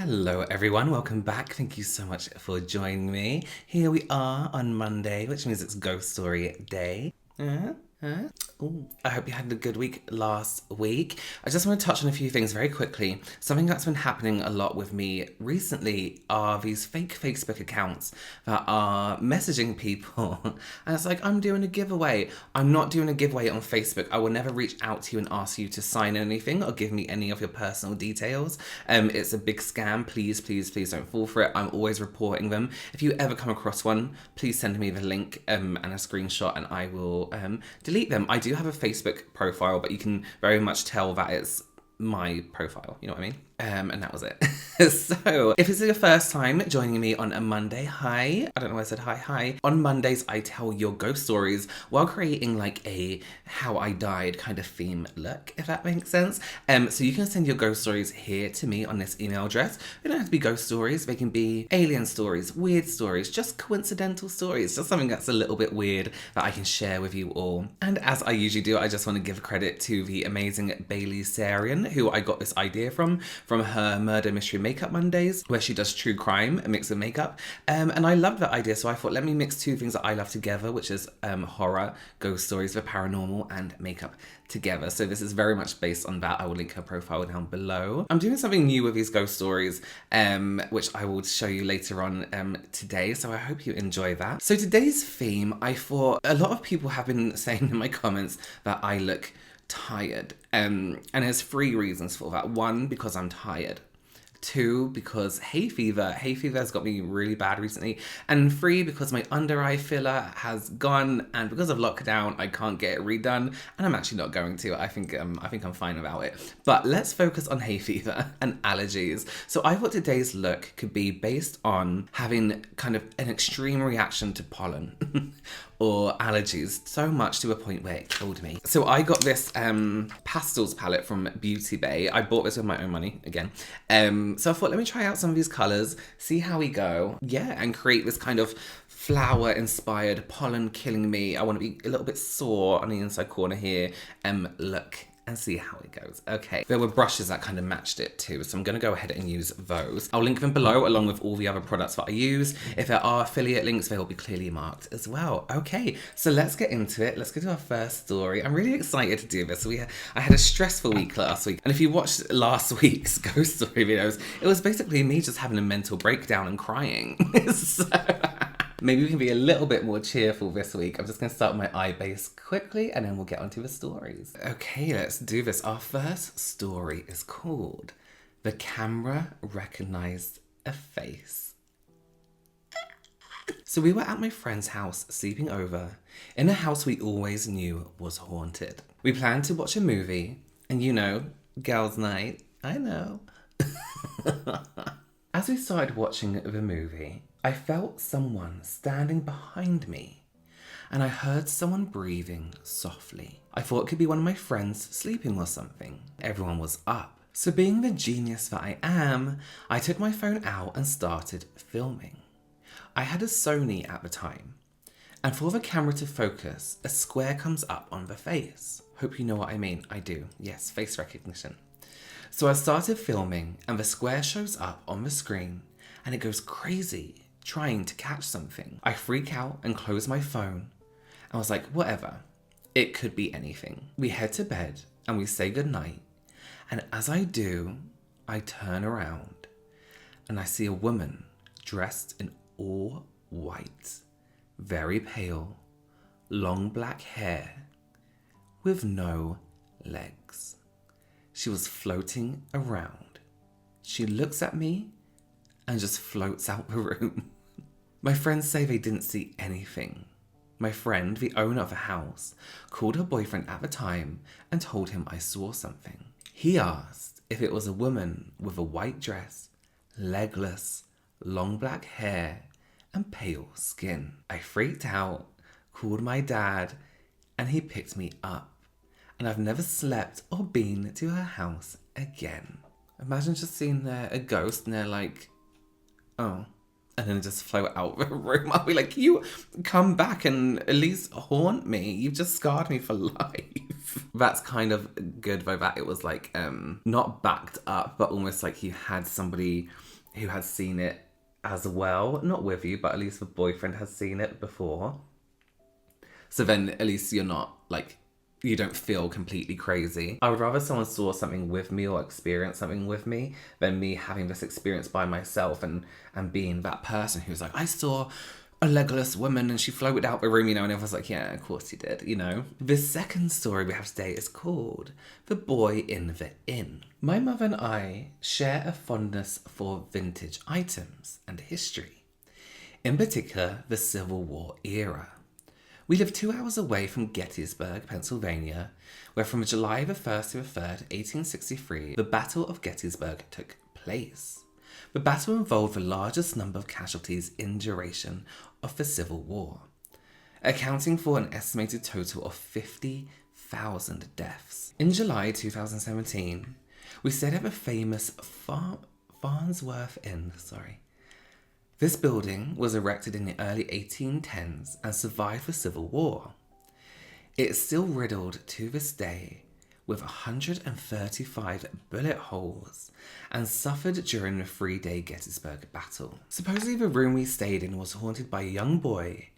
Hello everyone, welcome back. Thank you so much for joining me. Here we are on Monday, which means it's Ghost Story Day. Ooh. I hope you had a good week last week. I just want to touch on a few things very quickly. Something that's been happening a lot with me recently are these fake Facebook accounts that are messaging people. And it's like, I'm doing a giveaway. I'm not doing a giveaway on Facebook. I will never reach out to you and ask you to sign anything or give me any of your personal details. It's a big scam. Please, please, please don't fall for it. I'm always reporting them. If you ever come across one, please send me the link and a screenshot and I will delete them. I do have a Facebook profile, but you can very much tell that it's my profile, you know what I mean? And that was it. So, if it's your first time joining me on a Monday, hi. I don't know why I said hi. On Mondays, I tell your ghost stories while creating like a how I died kind of theme look, if that makes sense. So you can send your ghost stories here to me on this email address. They don't have to be ghost stories. They can be alien stories, weird stories, just coincidental stories, just something that's a little bit weird that I can share with you all. And as I usually do, I just want to give credit to the amazing Bailey Sarian, who I got this idea from her Murder Mystery Makeup Mondays, where she does true crime, a mix of makeup. And I loved that idea, so I thought, let me mix two things that I love together, which is horror, ghost stories, the paranormal, and makeup together. So this is very much based on that. I will link her profile down below. I'm doing something new with these ghost stories, which I will show you later on today, so I hope you enjoy that. So today's theme, I thought a lot of people have been saying in my comments that I look tired, and there's 3 reasons for that. 1, because I'm tired. 2, because hay fever has got me really bad recently, and 3, because my under eye filler has gone, and because of lockdown I can't get it redone, and I'm actually not going to. I think I'm fine about it. But let's focus on hay fever and allergies. So I thought today's look could be based on having kind of an extreme reaction to pollen or allergies, so much to a point where it killed me. So I got this pastels palette from Beauty Bay. I bought this with my own money again. So I thought, let me try out some of these colors, see how we go. Yeah, and create this kind of flower inspired, pollen killing me, I want to be a little bit sore on the inside corner here, look. And see how it goes. Okay, there were brushes that kind of matched it too, so I'm going to go ahead and use those. I'll link them below along with all the other products that I use. If there are affiliate links, they will be clearly marked as well. Okay, so let's get into it. Let's go to our first story. I'm really excited to do this. I had a stressful week last week, and if you watched last week's ghost story videos, it was basically me just having a mental breakdown and crying. So maybe we can be a little bit more cheerful this week. I'm just going to start with my eye base quickly and then we'll get onto the stories. Okay, let's do this. Our first story is called The Camera Recognized a Face. So we were at my friend's house sleeping over in a house we always knew was haunted. We planned to watch a movie and you know, girls' night, I know. As we started watching the movie, I felt someone standing behind me and I heard someone breathing softly. I thought it could be one of my friends sleeping or something. Everyone was up. So being the genius that I am, I took my phone out and started filming. I had a Sony at the time, and for the camera to focus, a square comes up on the face. Hope you know what I mean. I do. Yes, face recognition. So I started filming and the square shows up on the screen and it goes crazy, trying to catch something. I freak out and close my phone. I was like, whatever. It could be anything. We head to bed and we say goodnight. And as I do, I turn around and I see a woman dressed in all white, very pale, long black hair with no legs. She was floating around. She looks at me and just floats out the room. My friends say they didn't see anything. My friend, the owner of the house, called her boyfriend at the time and told him I saw something. He asked if it was a woman with a white dress, legless, long black hair, and pale skin. I freaked out, called my dad, and he picked me up. And I've never slept or been to her house again. Imagine just seeing a ghost and they're like, oh, and then just float out the room. I'll be like, you come back and at least haunt me. You've just scarred me for life. That's kind of good by that it was like not backed up, but almost like you had somebody who had seen it as well, not with you, but at least the boyfriend has seen it before. So then at least you're not like, you don't feel completely crazy. I would rather someone saw something with me or experienced something with me than me having this experience by myself and being that person who's like, I saw a legless woman and she floated out the room, you know, and everyone's like, yeah, of course you did, you know. The second story we have today is called The Boy in the Inn. My mother and I share a fondness for vintage items and history, in particular the Civil War era. We live 2 hours away from Gettysburg, Pennsylvania, where from July the 1st to the 3rd, 1863, the Battle of Gettysburg took place. The battle involved the largest number of casualties in duration of the Civil War, accounting for an estimated total of 50,000 deaths. In July 2017, we stayed at the famous Farnsworth Inn, This building was erected in the early 1810s and survived the Civil War. It is still riddled to this day with 135 bullet holes and suffered during the 3-day Gettysburg battle. Supposedly the room we stayed in was haunted by a young boy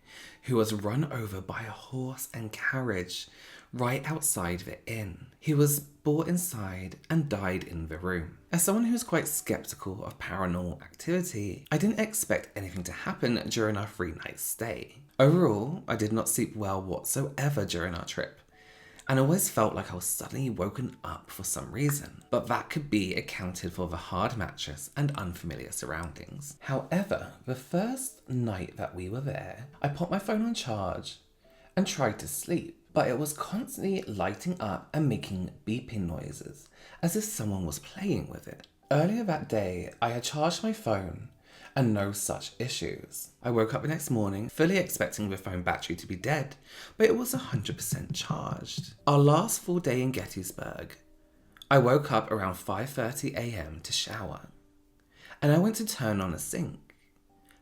who was run over by a horse and carriage right outside the inn. He was brought inside and died in the room. As someone who's quite skeptical of paranormal activity, I didn't expect anything to happen during our 3-night stay. Overall, I did not sleep well whatsoever during our trip, and always felt like I was suddenly woken up for some reason. But that could be accounted for the hard mattress and unfamiliar surroundings. However, the first night that we were there, I put my phone on charge and tried to sleep, but it was constantly lighting up and making beeping noises, as if someone was playing with it. Earlier that day, I had charged my phone and no such issues. I woke up the next morning fully expecting the phone battery to be dead, but it was 100% charged. Our last full day in Gettysburg, I woke up around 5:30 a.m. to shower, and I went to turn on a sink.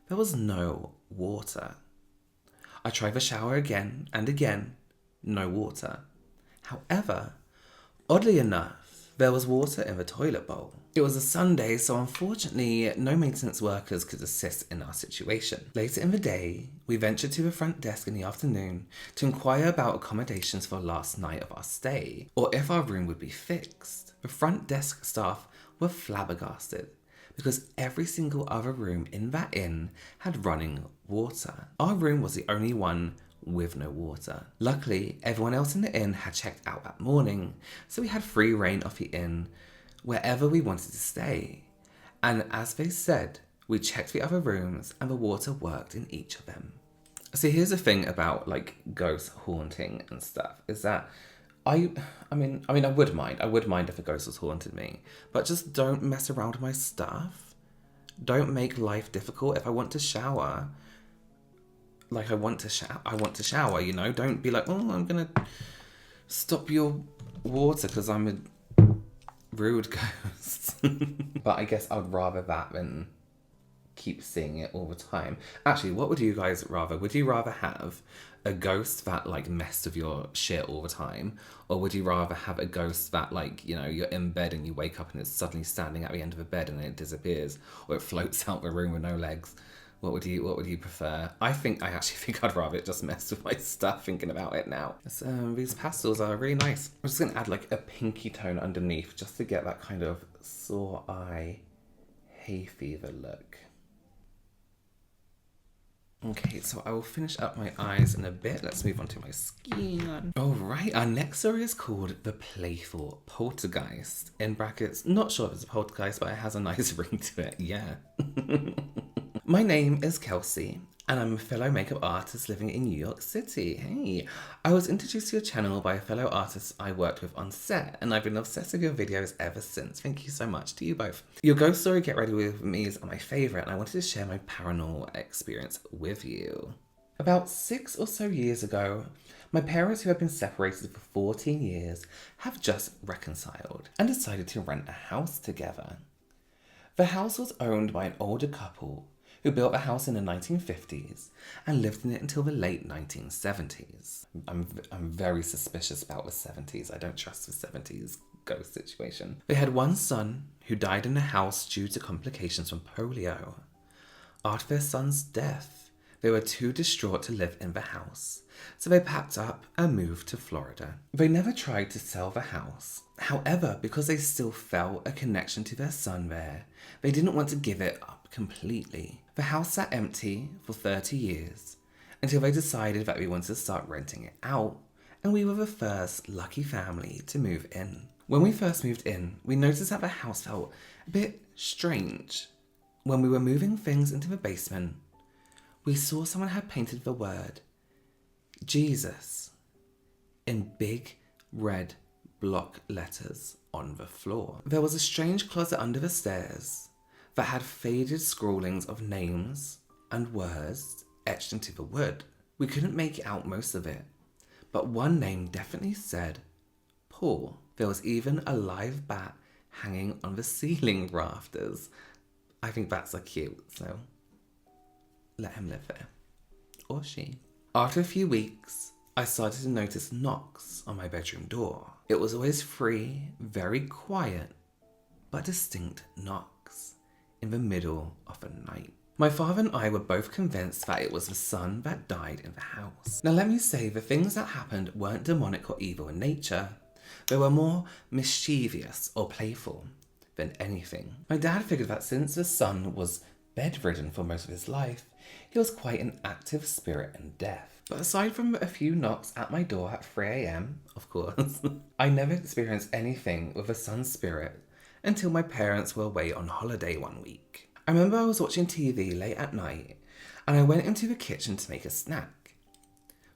There was no water. I tried the shower again and again, no water. However, oddly enough, there was water in the toilet bowl. It was a Sunday, so unfortunately, no maintenance workers could assist in our situation. Later in the day, we ventured to the front desk in the afternoon to inquire about accommodations for last night of our stay, or if our room would be fixed. The front desk staff were flabbergasted, because every single other room in that inn had running water. Our room was the only one with no water. Luckily, everyone else in the inn had checked out that morning, so we had free reign of the inn wherever we wanted to stay. And as they said, we checked the other rooms and the water worked in each of them. So here's the thing about like ghost haunting and stuff, is that I would mind if a ghost was haunting me, but just don't mess around with my stuff. Don't make life difficult. If I want to shower, like I want to shower, you know? Don't be like, oh, I'm gonna stop your water because I'm a rude ghost. But I guess I would rather that than keep seeing it all the time. Actually, what would you guys rather? Would you rather have a ghost that like messed with your shit all the time, or would you rather have a ghost that like, you know, you're in bed and you wake up and it's suddenly standing at the end of the bed and it disappears, or it floats out the room with no legs? What would you prefer? I actually think I'd rather it just mess with my stuff thinking about it now. These pastels are really nice. I'm just gonna add like a pinky tone underneath just to get that kind of sore eye hay fever look. Okay, so I will finish up my eyes in a bit. Let's move on to my skin. Alright, our next story is called The Playful Poltergeist. In brackets, not sure if it's a poltergeist, but it has a nice ring to it, yeah. My name is Kelsey, and I'm a fellow makeup artist living in New York City. Hey, I was introduced to your channel by a fellow artist I worked with on set, and I've been obsessed with your videos ever since. Thank you so much to you both. Your ghost story, Get Ready With Me, is my favourite, and I wanted to share my paranormal experience with you. About 6 or so years ago, my parents, who had been separated for 14 years, have just reconciled and decided to rent a house together. The house was owned by an older couple who built a house in the 1950s and lived in it until the late 1970s. I'm very suspicious about the 70s. I don't trust the 70s ghost situation. They had one son who died in the house due to complications from polio. After their son's death, they were too distraught to live in the house, so they packed up and moved to Florida. They never tried to sell the house. However, because they still felt a connection to their son there, they didn't want to give it up completely. The house sat empty for 30 years until they decided that they wanted to start renting it out, and we were the first lucky family to move in. When we first moved in, we noticed that the house felt a bit strange. When we were moving things into the basement, we saw someone had painted the word Jesus in big red block letters on the floor. There was a strange closet under the stairs that had faded scrawlings of names and words etched into the wood. We couldn't make out most of it, but one name definitely said Paul. There was even a live bat hanging on the ceiling rafters. I think bats are cute, so let him live there. Or she. After a few weeks, I started to notice knocks on my bedroom door. It was always free, very quiet, but distinct knocks in the middle of the night. My father and I were both convinced that it was the son that died in the house. Now let me say, the things that happened weren't demonic or evil in nature. They were more mischievous or playful than anything. My dad figured that since the son was bedridden for most of his life, he was quite an active spirit in death. But aside from a few knocks at my door at 3 a.m, of course, I never experienced anything with a son's spirit until my parents were away on holiday one week. I remember I was watching TV late at night and I went into the kitchen to make a snack.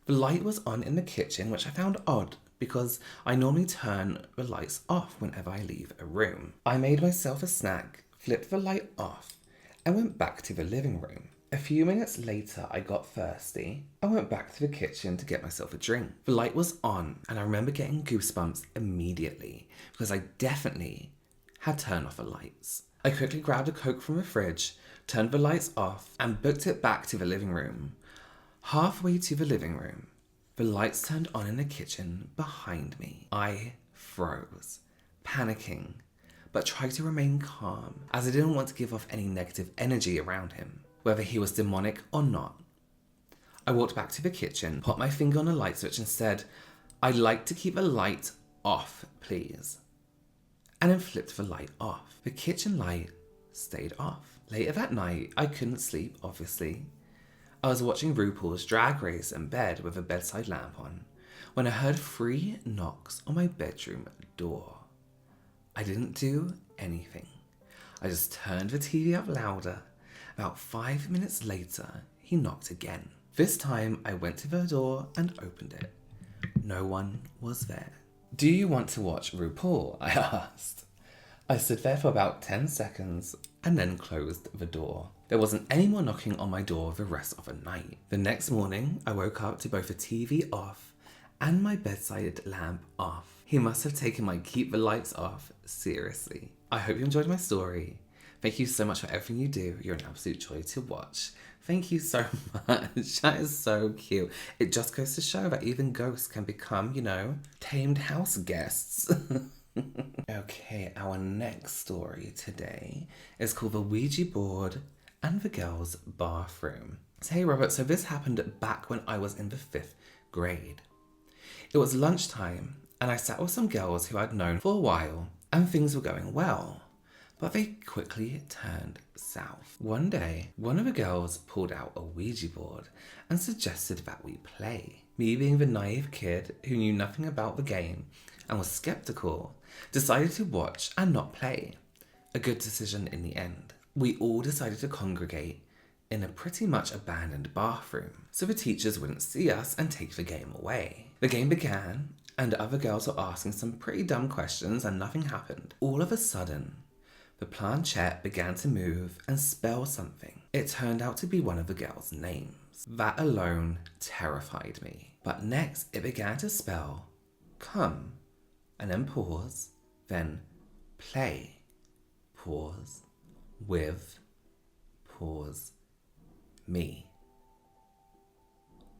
The light was on in the kitchen, which I found odd because I normally turn the lights off whenever I leave a room. I made myself a snack, flipped the light off, and went back to the living room. A few minutes later, I got thirsty. I went back to the kitchen to get myself a drink. The light was on, and I remember getting goosebumps immediately because I definitely had turned off the lights. I quickly grabbed a Coke from the fridge, turned the lights off, and booked it back to the living room. Halfway to the living room, the lights turned on in the kitchen behind me. I froze, panicking, but tried to remain calm as I didn't want to give off any negative energy around him, whether he was demonic or not. I walked back to the kitchen, put my finger on the light switch and said, "I'd like to keep the light off, please." And then flipped the light off. The kitchen light stayed off. Later that night, I couldn't sleep, obviously. I was watching RuPaul's Drag Race in bed with a bedside lamp on when I heard 3 knocks on my bedroom door. I didn't do anything. I just turned the TV up louder. About 5 minutes later, he knocked again. This time, I went to the door and opened it. No one was there. "Do you want to watch RuPaul?" I asked. I stood there for about 10 seconds and then closed the door. There wasn't any more knocking on my door the rest of the night. The next morning, I woke up to both the TV off and my bedside lamp off. He must have taken my keep the lights off seriously. I hope you enjoyed my story. Thank you so much for everything you do. You're an absolute joy to watch. Thank you so much. That is so cute. It just goes to show that even ghosts can become, tamed house guests. Okay, our next story today is called The Ouija Board and the Girls' Bathroom. So, hey Robert, so this happened back when I was in the 5th grade. It was lunchtime and I sat with some girls who I'd known for a while and things were going well, but they quickly turned south. One day, one of the girls pulled out a Ouija board and suggested that we play. Me, being the naive kid who knew nothing about the game and was skeptical, decided to watch and not play. A good decision in the end. We all decided to congregate in a pretty much abandoned bathroom so the teachers wouldn't see us and take the game away. The game began and other girls were asking some pretty dumb questions and nothing happened. All of a sudden, the planchette began to move and spell something. It turned out to be one of the girls' names. That alone terrified me. But next, it began to spell come, and then pause, then play, pause, with, pause, me.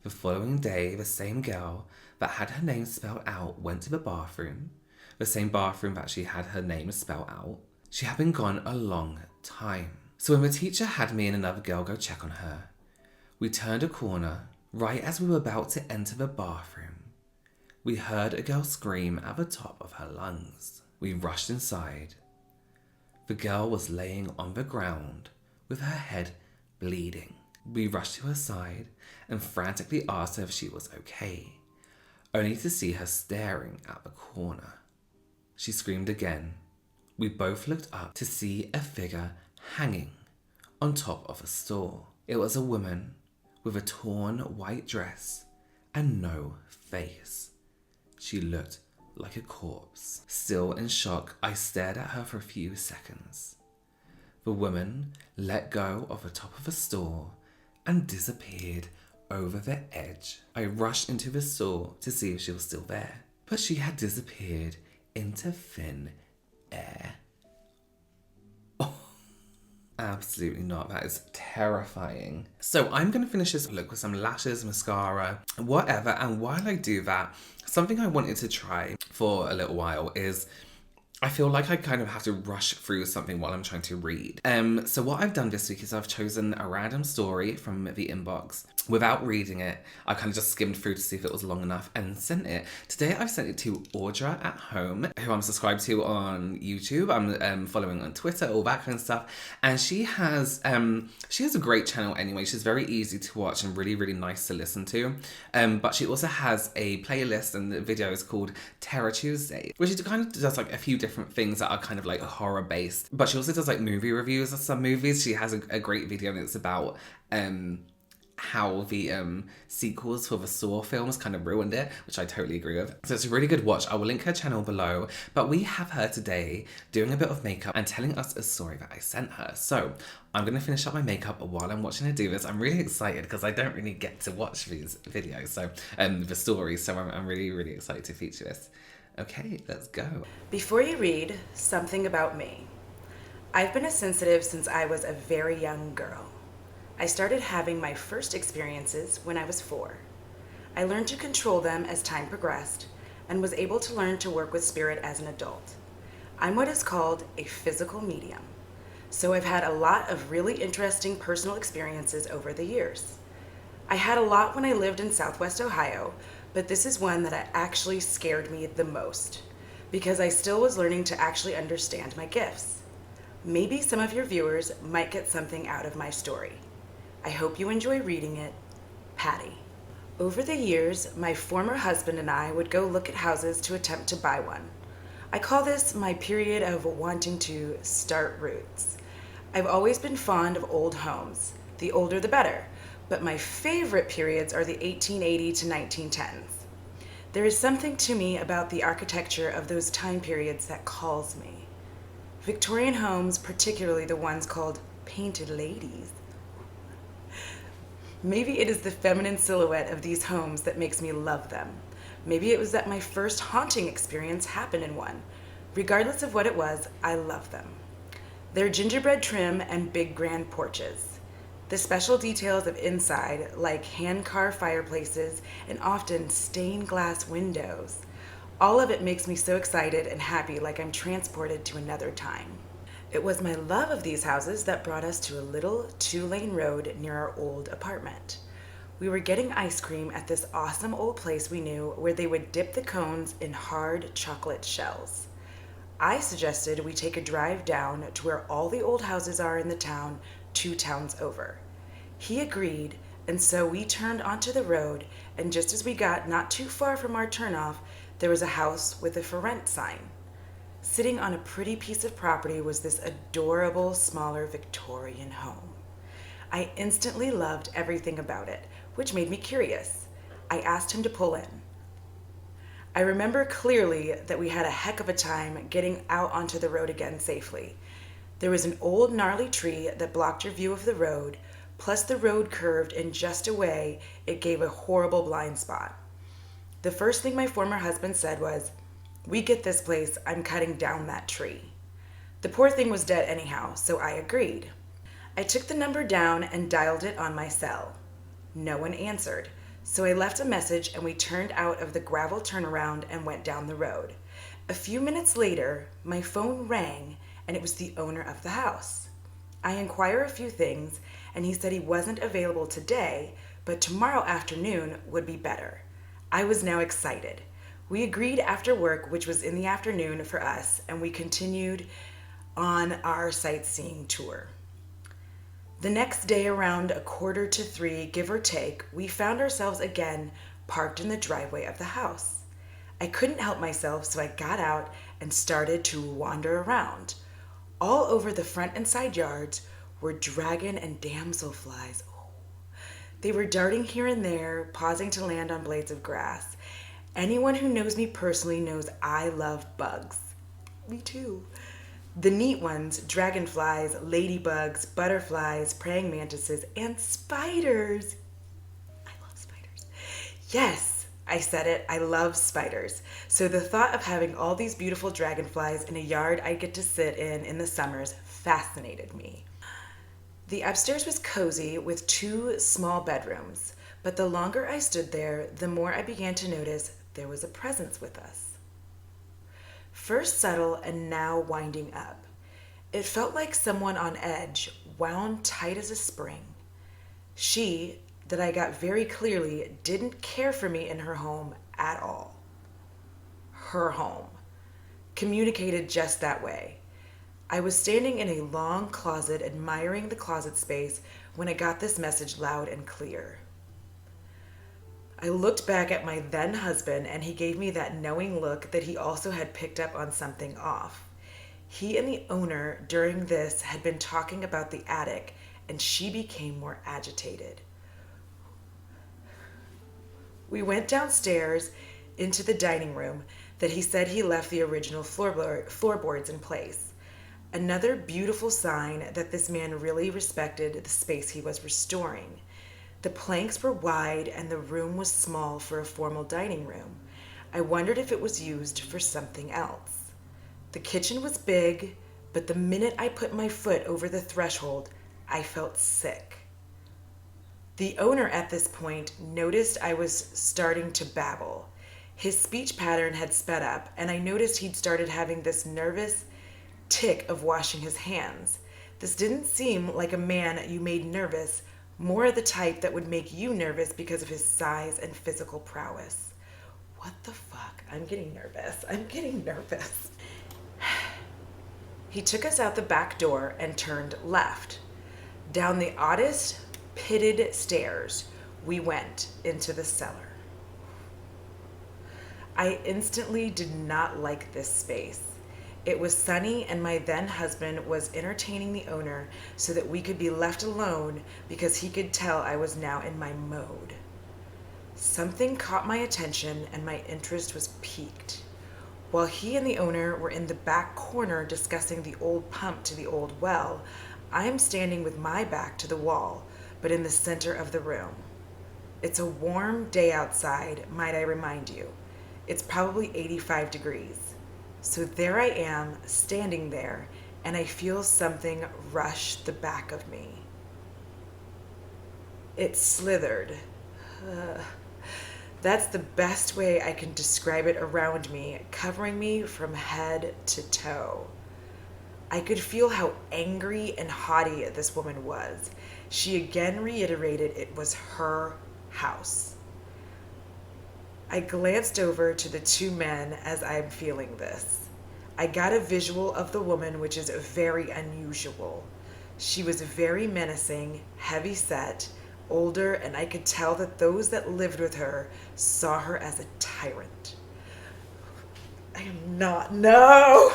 The following day, the same girl that had her name spelled out went to the bathroom, the same bathroom that she had her name spelled out. She had been gone a long time. So when the teacher had me and another girl go check on her, we turned a corner. Right as we were about to enter the bathroom, we heard a girl scream at the top of her lungs. We rushed inside. The girl was laying on the ground with her head bleeding. We rushed to her side and frantically asked her if she was okay, only to see her staring at the corner. She screamed again. We both looked up to see a figure hanging on top of a store. It was a woman with a torn white dress and no face. She looked like a corpse. Still in shock, I stared at her for a few seconds. The woman let go of the top of the store and disappeared over the edge. I rushed into the store to see if she was still there, but she had disappeared into thin air. Oh, absolutely not. That is terrifying. So I'm going to finish this look with some lashes, mascara, whatever. And while I do that, something I wanted to try for a little while is I feel like I kind of have to rush through something while I'm trying to read. So what I've done this week is I've chosen a random story from the inbox. Without reading it, I kind of just skimmed through to see if it was long enough and sent it. Today I've sent it to AUDRA at home, who I'm subscribed to on YouTube. I'm following on Twitter, all that kind of stuff. And she has a great channel anyway. She's very easy to watch and really, really nice to listen to. But she also has a playlist and videos called Terror Tuesday, which she kind of does like a few different things that are kind of like horror based. But she also does like movie reviews of some movies. She has a great video and it's about how the sequels for the Saw films kind of ruined it, which I totally agree with. So it's a really good watch. I will link her channel below. But we have her today doing a bit of makeup and telling us a story that I sent her. So I'm going to finish up my makeup while I'm watching her do this. I'm really excited because I don't really get to watch these videos, so the stories. So I'm really, really excited to feature this. Okay, let's go. Before you read, something about me. I've been a sensitive since I was a very young girl. I started having my first experiences when I was 4. I learned to control them as time progressed and was able to learn to work with spirit as an adult. I'm what is called a physical medium, so I've had a lot of really interesting personal experiences over the years. I had a lot when I lived in Southwest Ohio, but this is one that actually scared me the most because I still was learning to actually understand my gifts. Maybe some of your viewers might get something out of my story. I hope you enjoy reading it. Patty. Over the years, my former husband and I would go look at houses to attempt to buy one. I call this my period of wanting to start roots. I've always been fond of old homes. The older the better, but my favorite periods are the 1880 to 1910s. There is something to me about the architecture of those time periods that calls me. Victorian homes, particularly the ones called painted ladies. Maybe it is the feminine silhouette of these homes that makes me love them. Maybe it was that my first haunting experience happened in one. Regardless of what it was, I love them. Their gingerbread trim and big grand porches. The special details of inside, like hand-carved fireplaces and often stained glass windows. All of it makes me so excited and happy, like I'm transported to another time. It was my love of these houses that brought us to a little 2-lane road near our old apartment. We were getting ice cream at this awesome old place we knew where they would dip the cones in hard chocolate shells. I suggested we take a drive down to where all the old houses are in the town, 2 towns over. He agreed, and so we turned onto the road, and just as we got not too far from our turnoff, there was a house with a for rent sign. Sitting on a pretty piece of property was this adorable, smaller Victorian home. I instantly loved everything about it, which made me curious. I asked him to pull in. I remember clearly that we had a heck of a time getting out onto the road again safely. There was an old gnarly tree that blocked your view of the road, plus the road curved in just a way it gave a horrible blind spot. The first thing my former husband said was, "We get this place, I'm cutting down that tree." The poor thing was dead anyhow, so I agreed. I took the number down and dialed it on my cell. No one answered, so I left a message and we turned out of the gravel turnaround and went down the road. A few minutes later, my phone rang and it was the owner of the house. I inquired a few things and he said he wasn't available today, but tomorrow afternoon would be better. I was now excited. We agreed after work, which was in the afternoon for us, and we continued on our sightseeing tour. The next day around 2:45, give or take, we found ourselves again parked in the driveway of the house. I couldn't help myself, so I got out and started to wander around. All over the front and side yards were dragon and damselflies. They were darting here and there, pausing to land on blades of grass. Anyone who knows me personally knows I love bugs. Me too. The neat ones, dragonflies, ladybugs, butterflies, praying mantises, and spiders. I love spiders. Yes, I said it, I love spiders. So the thought of having all these beautiful dragonflies in a yard I get to sit in the summers fascinated me. The upstairs was cozy with 2 small bedrooms, but the longer I stood there, the more I began to notice there was a presence with us. First subtle and now winding up. It felt like someone on edge, wound tight as a spring. She, that I got very clearly, didn't care for me in her home at all. Her home. Communicated just that way. I was standing in a long closet admiring the closet space when I got this message loud and clear. I looked back at my then husband and he gave me that knowing look that he also had picked up on something off. He and the owner during this had been talking about the attic and she became more agitated. We went downstairs into the dining room that he said he left the original floorboards in place. Another beautiful sign that this man really respected the space he was restoring. The planks were wide and the room was small for a formal dining room. I wondered if it was used for something else. The kitchen was big, but the minute I put my foot over the threshold, I felt sick. The owner at this point noticed I was starting to babble. His speech pattern had sped up, and I noticed he'd started having this nervous tick of washing his hands. This didn't seem like a man you made nervous, more the type that would make you nervous because of his size and physical prowess. What the fuck? I'm getting nervous. He took us out the back door and turned left. Down the oddest pitted stairs, we went into the cellar. I instantly did not like this space. It was sunny and my then husband was entertaining the owner so that we could be left alone because he could tell I was now in my mode. Something caught my attention and my interest was piqued. While he and the owner were in the back corner discussing the old pump to the old well, I am standing with my back to the wall, but in the center of the room. It's a warm day outside, might I remind you. It's probably 85 degrees. So there I am, standing there, and I feel something rush the back of me. It slithered. That's the best way I can describe it around me, covering me from head to toe. I could feel how angry and haughty this woman was. She again reiterated it was her house. I glanced over to the 2 men as I'm feeling this. I got a visual of the woman, which is very unusual. She was very menacing, heavy-set, older, and I could tell that those that lived with her saw her as a tyrant. No!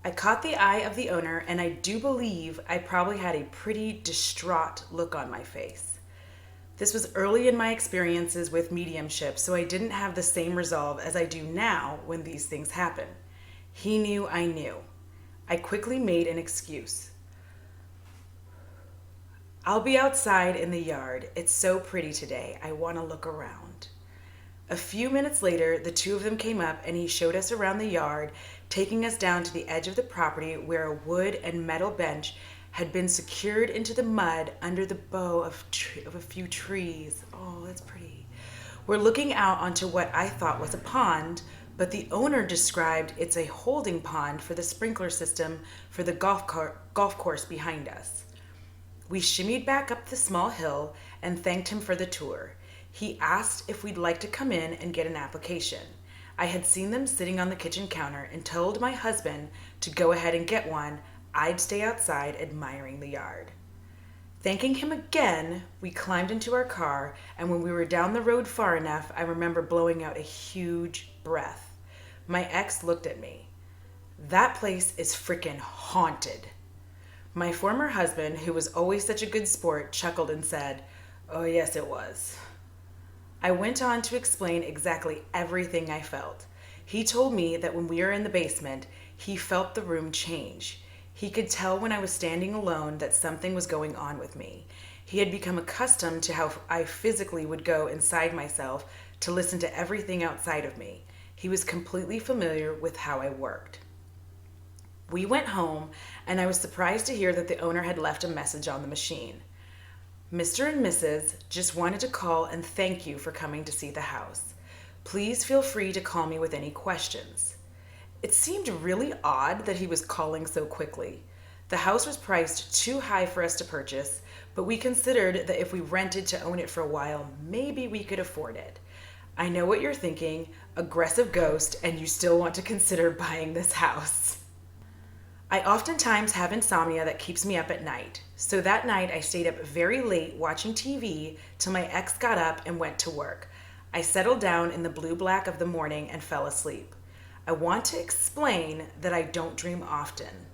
I caught the eye of the owner, and I do believe I probably had a pretty distraught look on my face. This was early in my experiences with mediumship, so I didn't have the same resolve as I do now when these things happen. He knew I knew. I quickly made an excuse. I'll be outside in the yard. It's so pretty today. I want to look around. A few minutes later, the 2 of them came up and he showed us around the yard, taking us down to the edge of the property where a wood and metal bench had been secured into the mud under the bow of a few trees. Oh, that's pretty. We're looking out onto what I thought was a pond, but the owner described it's a holding pond for the sprinkler system for the golf course behind us. We shimmied back up the small hill and thanked him for the tour. He asked if we'd like to come in and get an application. I had seen them sitting on the kitchen counter and told my husband to go ahead and get one. I'd stay outside admiring the yard. Thanking him again, we climbed into our car, and when we were down the road far enough, I remember blowing out a huge breath. My ex looked at me. That place is frickin' haunted. My former husband, who was always such a good sport, chuckled and said, "Oh yes, it was." I went on to explain exactly everything I felt. He told me that when we were in the basement, he felt the room change. He could tell when I was standing alone that something was going on with me. He had become accustomed to how I physically would go inside myself to listen to everything outside of me. He was completely familiar with how I worked. We went home, and I was surprised to hear that the owner had left a message on the machine. "Mr. and Mrs. just wanted to call and thank you for coming to see the house. Please feel free to call me with any questions." It seemed really odd that he was calling so quickly. The house was priced too high for us to purchase, but we considered that if we rented to own it for a while, maybe we could afford it. I know what you're thinking, aggressive ghost, and you still want to consider buying this house. I oftentimes have insomnia that keeps me up at night, so that night I stayed up very late watching TV till my ex got up and went to work. I settled down in the blue-black of the morning and fell asleep. I want to explain that I don't dream often.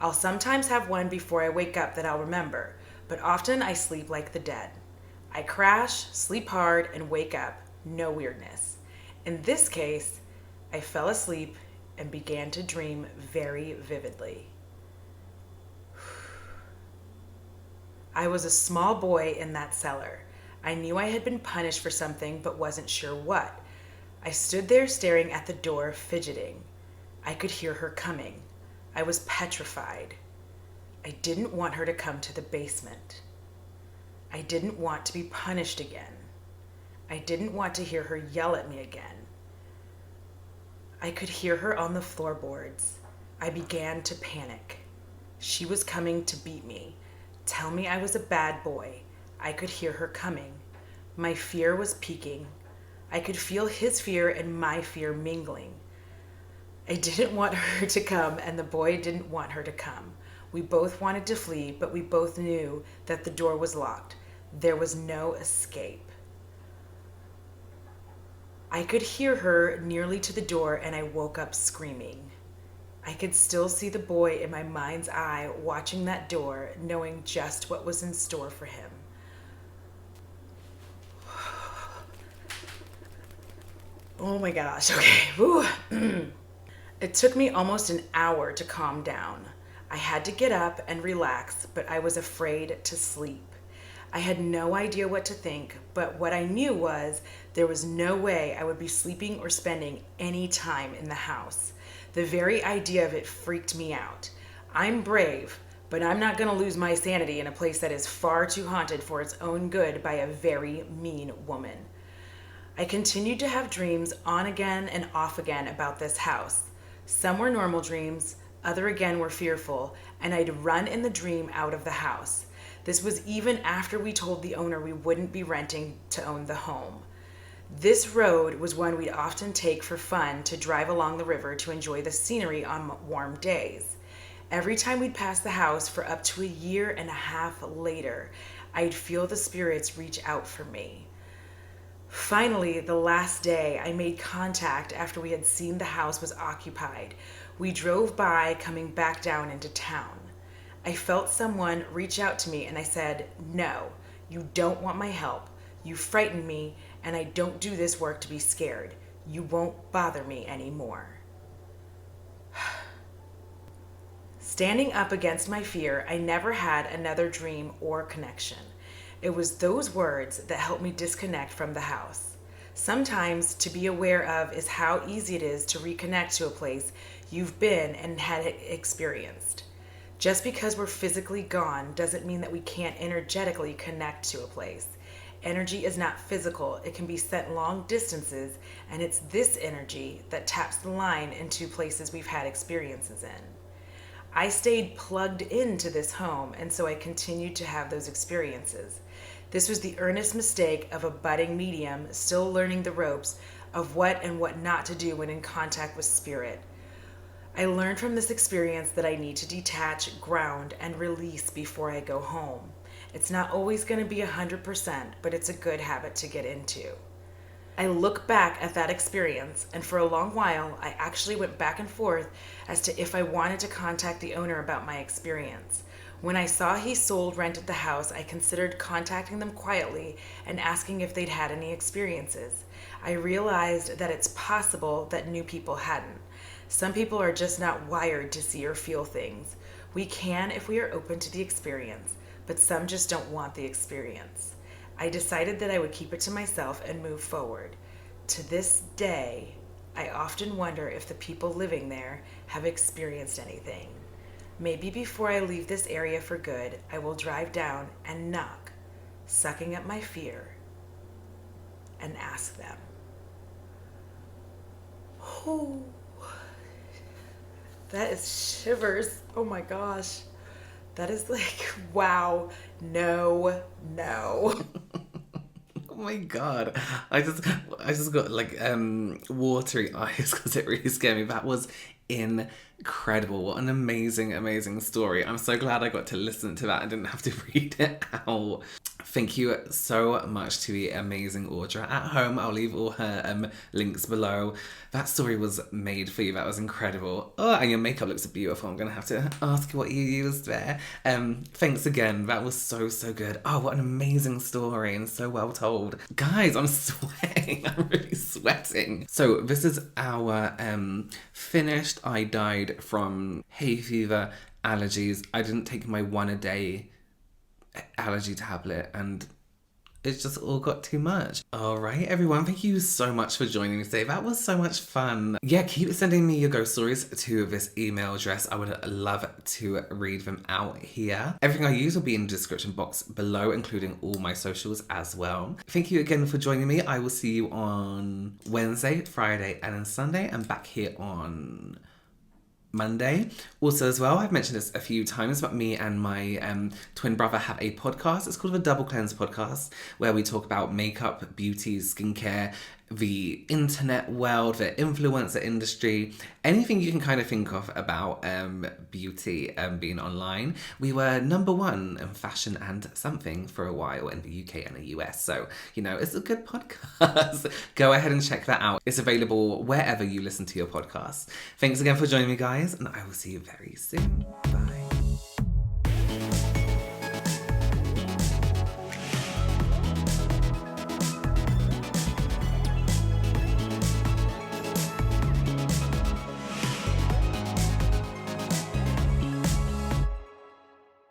I'll sometimes have one before I wake up that I'll remember, but often I sleep like the dead. I crash, sleep hard, and wake up. No weirdness. In this case, I fell asleep and began to dream very vividly. I was a small boy in that cellar. I knew I had been punished for something, but wasn't sure what. I stood there staring at the door, fidgeting. I could hear her coming. I was petrified. I didn't want her to come to the basement. I didn't want to be punished again. I didn't want to hear her yell at me again. I could hear her on the floorboards. I began to panic. She was coming to beat me, tell me I was a bad boy. I could hear her coming. My fear was peaking. I could feel his fear and my fear mingling. I didn't want her to come, and the boy didn't want her to come. We both wanted to flee, but we both knew that the door was locked. There was no escape. I could hear her nearly to the door, and I woke up screaming. I could still see the boy in my mind's eye watching that door, knowing just what was in store for him. Oh my gosh, okay. It took me almost an hour to calm down. I had to get up and relax, but I was afraid to sleep. I had no idea what to think, but what I knew was there was no way I would be sleeping or spending any time in the house. The very idea of it freaked me out. I'm brave, but I'm not going to lose my sanity in a place that is far too haunted for its own good by a very mean woman. I continued to have dreams on again and off again about this house. Some were normal dreams, other again were fearful, and I'd run in the dream out of the house. This was even after we told the owner we wouldn't be renting to own the home. This road was one we'd often take for fun to drive along the river to enjoy the scenery on warm days. Every time we'd pass the house for up to a year and a half later, I'd feel the spirits reach out for me. Finally, the last day, I made contact after we had seen the house was occupied. We drove by, coming back down into town. I felt someone reach out to me, and I said, "No, you don't want my help. You frightened me, and I don't do this work to be scared. You won't bother me anymore." Standing up against my fear, I never had another dream or connection. It was those words that helped me disconnect from the house. Sometimes to be aware of is how easy it is to reconnect to a place you've been and had experienced. Just because we're physically gone doesn't mean that we can't energetically connect to a place. Energy is not physical, it can be sent long distances, and it's this energy that taps the line into places we've had experiences in. I stayed plugged into this home, and so I continued to have those experiences. This was the earnest mistake of a budding medium still learning the ropes of what and what not to do when in contact with spirit. I learned from this experience that I need to detach, ground, and release before I go home. It's not always going to be 100%, but it's a good habit to get into. I look back at that experience, and for a long while, I actually went back and forth as to if I wanted to contact the owner about my experience. When I saw he rented the house, I considered contacting them quietly and asking if they'd had any experiences. I realized that it's possible that new people hadn't. Some people are just not wired to see or feel things. We can if we are open to the experience, but some just don't want the experience. I decided that I would keep it to myself and move forward. To this day, I often wonder if the people living there have experienced anything. Maybe before I leave this area for good, I will drive down and knock, sucking up my fear, and ask them. Oh. That is shivers. Oh my gosh. That is like, wow. No. Oh my God. I just got like watery eyes because it really scared me. That was incredible. What an amazing story. I'm so glad I got to listen to that. I didn't have to read it out. Thank you so much to the amazing AUDRA at home. I'll leave all her links below. That story was made for you. That was incredible. Oh, and your makeup looks beautiful. I'm going to have to ask you what you used there. Thanks again. That was so good. Oh, what an amazing story and so well told. Guys, I'm sweating. I'm really sweating. So this is our finished. I died from hay fever, allergies. I didn't take my 1-a-day allergy tablet and it's just all got too much. All right, everyone, thank you so much for joining me today. That was so much fun. Yeah, keep sending me your ghost stories to this email address. I would love to read them out here. Everything I use will be in the description box below, including all my socials as well. Thank you again for joining me. I will see you on Wednesday, Friday, and then Sunday. I'm back here on Monday. Also as well, I've mentioned this a few times, but me and my twin brother have a podcast. It's called the Double Cleanse Podcast, where we talk about makeup, beauty, skincare, the internet world, the influencer industry, anything you can kind of think of about beauty being online. We were #1 in fashion and something for a while in the UK and the US. So, you know, it's a good podcast. Go ahead and check that out. It's available wherever you listen to your podcasts. Thanks again for joining me, guys, and I will see you very soon. Bye.